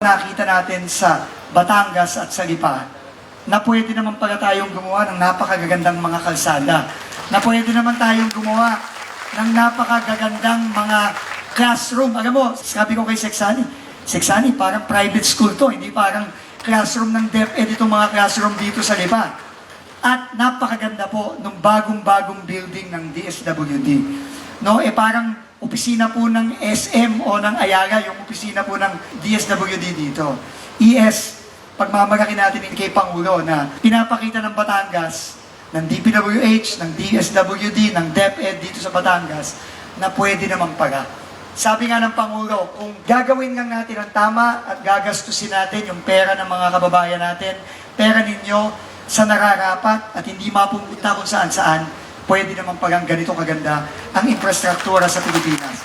Nakita natin sa Batangas at sa Lipa na pwede naman pala tayong gumawa ng napakagagandang mga kalsada, na pwede naman tayong gumawa ng napakagagandang mga classroom. Alam mo, sabi ko kay Sexani, parang private school to, hindi parang classroom ng DepEd itong mga classroom dito sa Lipa. At napakaganda po ng bagong-bagong building ng DSWD. No, parang opisina po ng SM o ng Ayala, yung opisina po ng DSWD dito. Pagmamalaki natin kay Pangulo na pinapakita ng Batangas, ng DPWH, ng DSWD, ng DepEd dito sa Batangas, na pwede naman pala. Sabi nga ng Pangulo, kung gagawin nga natin ang tama at gagastusin natin yung pera ng mga kababayan natin, pera ninyo sa nararapat at hindi mapupunta kung saan-saan, pwede naman palang ganito kaganda ang infrastruktura sa Pilipinas.